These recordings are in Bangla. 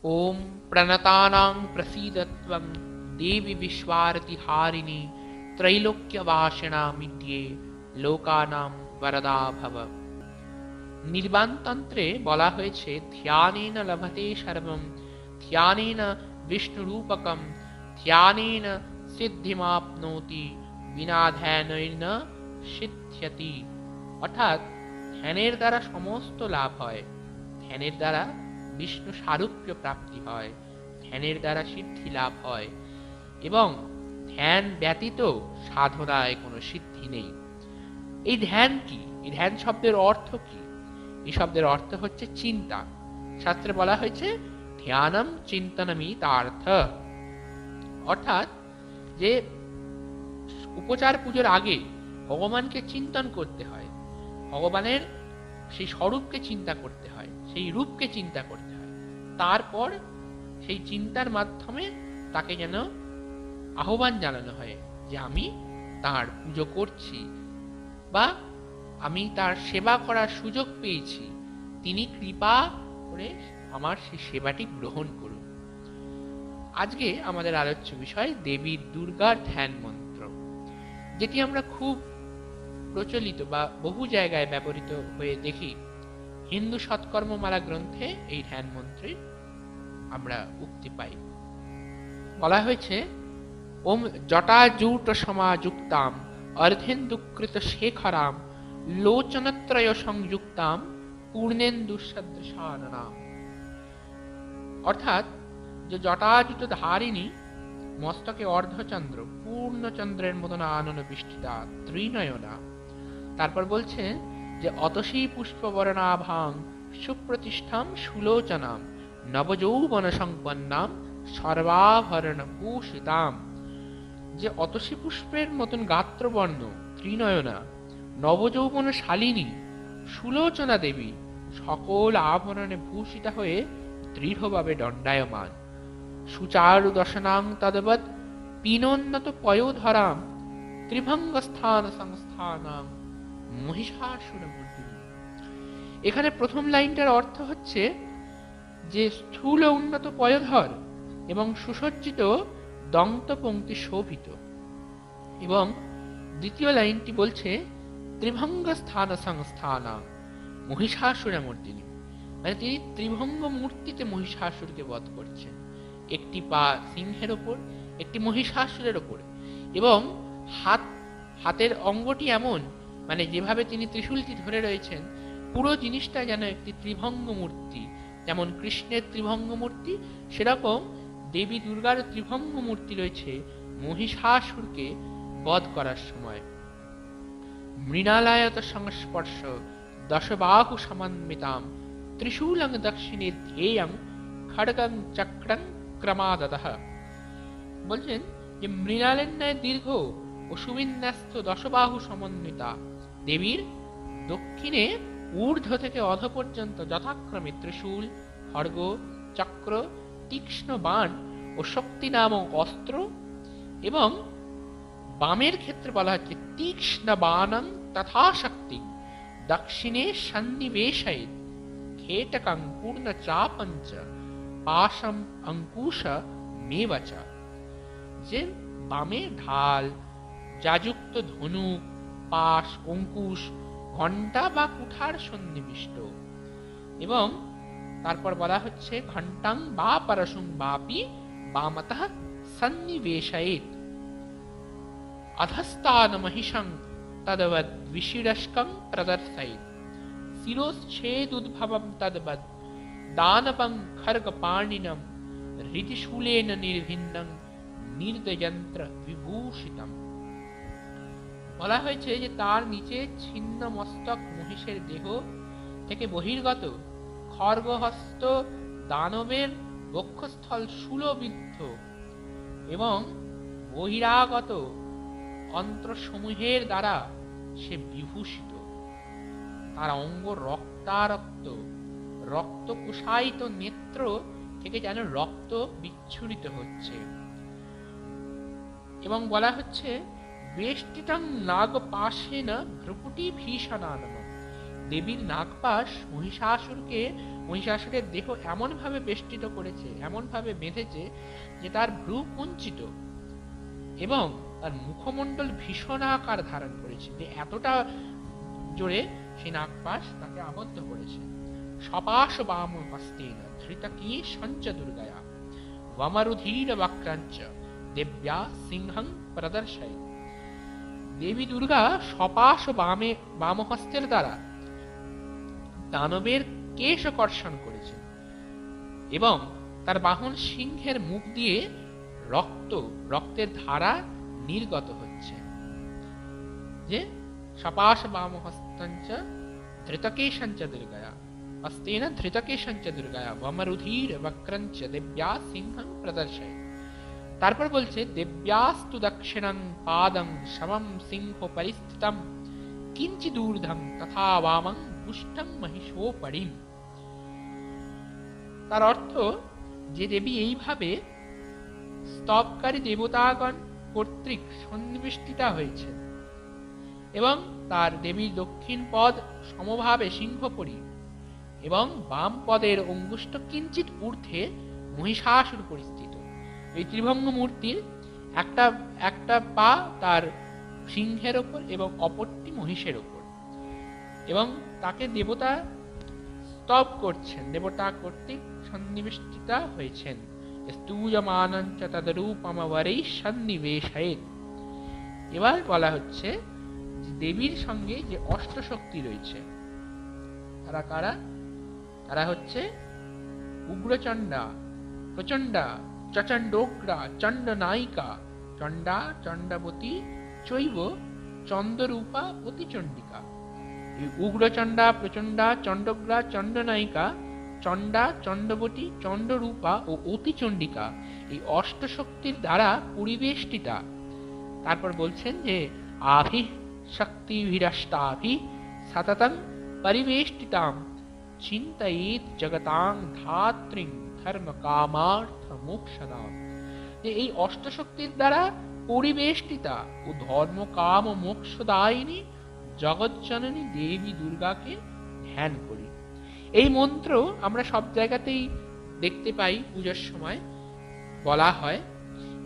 ओम प्रणतानां प्रसीदत्वं देवी विश्वार्तिहारिणी त्रैलोक्यवासिनामिद्ये लोकानां वरदा भव। নির্বাণ তন্ত্রে বলা হয়েছে ধ্যানেন লভতে সর্বম, ধ্যানেন বিষ্ণুরূপকম, ধ্যানেন সিদ্ধিমাপ্নোতি, বিনা ধ্যানেন সিদ্ধ্যতি। অর্থাৎ ধ্যানের দ্বারা সমস্ত লাভ হয়, ধ্যানের দ্বারা বিষ্ণু সারূপ্য প্রাপ্তি হয়, ধ্যানের দ্বারা সিদ্ধি লাভ হয়, এবং ধ্যান ব্যতীত সাধনায় কোনো সিদ্ধি নেই। এই ধ্যান কি? এই ধ্যান শব্দের অর্থ কি? এই শব্দের অর্থ হচ্ছে চিন্তা। শাস্ত্রে বলা হয়েছে ধ্যানম চিন্তনমিতার্থ, অর্থাৎ যে উপচার পুজোর আগে ভগবানকে চিন্তন করতে হয়, ভগবানের সেই স্বরূপকে চিন্তা করতে হয়, সেই রূপকে চিন্তা করতে হয়, তারপর সেই চিন্তার মাধ্যমে তাকে যেন আহ্বান জানানো হয় যে আমি তার পুজো করছি, বা আমি তার সেবা করার সুযোগ পেয়েছি, তিনি কৃপা করে আমার সেই সেবাটি গ্রহণ করুন। আজকে আমাদের আলোচ্য বিষয় দেবী দুর্গার ধ্যান মন্ত্র, যেটি আমরা খুব প্রচলিত বা বহু জায়গায় ব্যবহৃত হয়ে দেখি। হিন্দু সৎকর্মমালা গ্রন্থে এই ধ্যান মন্ত্রে আমরা উক্তি পাই। বলা হয়েছে ওম জটাজূট সমাযুক্তাম অর্ধেন্দুকৃত শেখরাম লোচনত্রয় সংযুক্তাম পূর্ণেন্দু সদৃশাননাম। অর্থাৎ যে জটাজুট ধারিণী, মস্তকে অর্ধচন্দ্র, পূর্ণচন্দ্রের মতন আনন বিষ্টিতা, ত্রিনয়না। তারপর বলছে যে অতসী পুষ্পবরণাভাং সুপ্রতিষ্ঠাম সুলোচনাম নবযৌবন সংপন্নাম সর্বাভরণ ভূষিতাম। যে অতসী পুষ্পের মতন গাত্রবর্ণ, ত্রিনয়না, নবযৌবন শালিনী, সুলোচনা দেবী, সকল আভরণে ভূষিতা হয়ে দৃঢ়ভাবে দণ্ডায়মান। সুচারু দশনাং তদবৎ পিনোন্নত পয়োধরাম ত্রিভঙ্গ স্থান সংস্থানাং মহিষাসুরমর্দিনী। এখানে প্রথম লাইনটার অর্থ হচ্ছে যে স্থূল উন্নত পয়োধর এবং সুসজ্জিত দন্ত পংক্তি শোভিত, এবং দ্বিতীয় লাইনটি বলছে ত্রিভঙ্গ স্থান সংস্থানাং মহিষাসুরমর্দিনী, মানে তিনি ত্রিভঙ্গ মূর্তিতে মহিষাসুরকে বধ করছেন। একটি পা সিংহের ওপর, একটি মহিষাসুরের ওপর, এবং হাতের অঙ্গটি এমন, মানে যেভাবে তিনি ত্রিশূলটি ধরে রয়েছেন, পুরো জিনিসটা যেন একটি ত্রিভঙ্গ মূর্তি। যেমন কৃষ্ণের ত্রিভঙ্গ মূর্তি, সেরকম দেবী দুর্গার ত্রিভঙ্গ মূর্তি রয়েছে মহিষাসুরকে বধ করার সময়। মৃণালয়ত সংস্পর্শ দশবাহু সমন্বিতাম ত্রিশূলং দক্ষিণে ধ্যেয়ং খড়গং চক্রং ক্রমাদতঃ। বলছেন যে মৃণালের ন্যায় দীর্ঘ ও সুবিন্যস্ত দশবাহু সমন্বিতা দেবীর দক্ষিণে ঊর্ধ্ব থেকে অধ পর্যন্ত যথাক্রমে ত্রিশূল, খড়গ, চক্র, তীক্ষ্ণ বাণ ও শক্তি নামক অস্ত্র, এবং বামের ক্ষেত্রে বলা হচ্ছে তীক্ষ্ণ বাণং তথা শক্তি দক্ষিণে সন্নিবেশয়েৎ খেটকং পূর্ণ চাপঞ্চ পাশম অঙ্কুশ মেবচ। যে বামে ঢাল, যাযুক্ত ধনুক, পাশ, অঙ্কুশ, ঘণ্টা বা কুঠার সন্নিবিষ্ট, এবং তারপর বলা হচ্ছে ঘণ্টাং বা পরশুং বাপি বামতঃ সন্নিবেশয়েৎ অধস্তান মহিষং তদবৎ বিশিরস্কং প্রদর্শয়েৎ শিরোচ্ছেদুদ্ভবং তদবৎ দানবং খর্গপাণিনম হৃতিশূলেন নির্ভিন্নং নির্দযন্ত্র বিভূষিতম। বলা হয়েছে যে তার নিচে ছিন্ন মস্তক মহিষের দেহ থেকে বহির্গত খর্গহস্ত দানবের বক্ষস্থল শূলবিদ্ধ, এবং বহিরাগত অন্ত্রসমূহের দ্বারা সে বিভূষিত। তার অঙ্গ রক্তারক্ত, রক্তকুশায়িত নেত্র থেকে যেন রক্ত বিচ্ছুরিত হচ্ছে। এবং বলা হচ্ছে বেষ্টিতং নাগপাশেন ভ্রুকুটি ভীষণানম, দেবীর নাগপাশ মহিষাসুরের দেহ এমন ভাবে বেষ্টিত করেছে, এমন ভাবে বেঁধেছে যে তার ভ্রু কুঞ্চিত এবং তার মুখমণ্ডল ভীষণ আকার ধারণ করেছে, যে এতটা জোরে সেই নাগপাশ তাকে আবদ্ধ করেছে। সপাশ বাম হস্তেন ধৃতকী সঞ্চ দুর্গায়া বমরুধীর বক্রাঞ্চ দেব্যা সিংহং প্রদর্শয়। দেবী দুর্গা সপাশ বামহস্তের দ্বারা দানবের কেশ কর্ষণ করেছেন এবং তার বাহন সিংহের মুখ দিয়ে রক্তের ধারা নির্গত হচ্ছে। যে সপাশ বামহস্তঞ্চ ধৃতকেশঞ্চ দুর্গায়া হস্তেন ধৃতকেশঞ্চ দুর্গায়া বমরুধীর বক্রঞ্চ দেব্যা সিংহং প্রদর্শয়। তারপর বলছে দেব্যাস্তু দক্ষিণং পাদং শমম সিংহ পরিস্থিতম কিঞ্চিদূর্ধ্বং তথা বামং পুষ্টং মহিষোপরিম। তার অর্থ যে দেবী এইভাবে স্তবকারী দেবতাগণ কর্তৃক সন্নিবেষ্টিতা হয়েছে এবং তার দেবীর দক্ষিণ পদ সমভাবে সিংহপরি এবং বাম পদের অঙ্গুষ্ঠ কিঞ্চিত ঊর্ধ্বে মহিষাসুর পরিস্থিত। এই ত্রিভঙ্গ মূর্তির একটা পা তার সিংহের ওপর এবং অপরটি মহিষের ওপর, এবং তাকে দেবতা স্তব করছেন, দেবতা কর্তৃক সন্নিবেষ্টিতা হয়েছেন। স্তূয়মানঞ্চ তদরূপমবরৈ সন্নিবেশয়েৎ। এবার বলা হচ্ছে দেবীর সঙ্গে যে অষ্টশক্তি রয়েছে তারা কারা? তারা হচ্ছে উগ্রচণ্ডা, প্রচণ্ডা, চণ্ডোগ্রা, চণ্ডনায়িকা, চণ্ডা, চণ্ডবতী চৈব চন্দ্ররূপা অতিচণ্ডিকা। এই উগ্রচণ্ডা, প্রচণ্ডা, চণ্ডোগ্রা, চণ্ডনায়িকা, চণ্ডা, চণ্ডবতী, চণ্ডরূপা ও অতিচণ্ডিকা এই অষ্টশক্তির দ্বারা পরিবেষ্টিতা। তারপর বলছেন যে আভি শক্তিভিরষ্টাভি সততং পরিবেষ্টিতাম চিন্তয়েৎ জগতাং ধাত্রীং ধর্ম কামার্থ মোক্ষদাম। যে এই অষ্টশক্তির দ্বারা পরিবেষ্টিতা ও ধর্ম কাম ও মোক্ষদায়িনী জগজ্জননী দেবী দুর্গাকে ধ্যান করি। এই মন্ত্র আমরা সব জায়গাতেই দেখতে পাই, পূজার সময় বলা হয়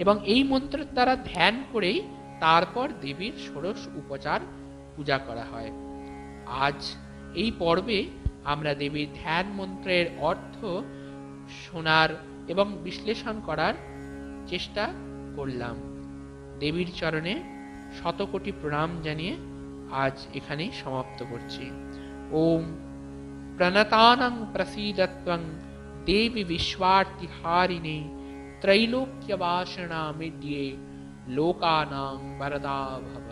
এবং এই মন্ত্রের দ্বারা ধ্যান করেই তারপর দেবীর ষোড়শ উপচার পূজা করা হয়। আজ এই পর্বে আমরা দেবীর ধ্যান মন্ত্রের অর্থ শোনার এবং বিশ্লেষণ করার চেষ্টা করলাম। দেবীর চরণে শতকোটি প্রণাম জানিয়ে আজ এখানেই সমাপ্ত করছি। ওম প্রণতানাং প্রসীদত্বং দেবী বিশ্বার্তিহারিণী ত্রৈলোক্যবাসনামিদ্যে লোকানাং বরদা ভব।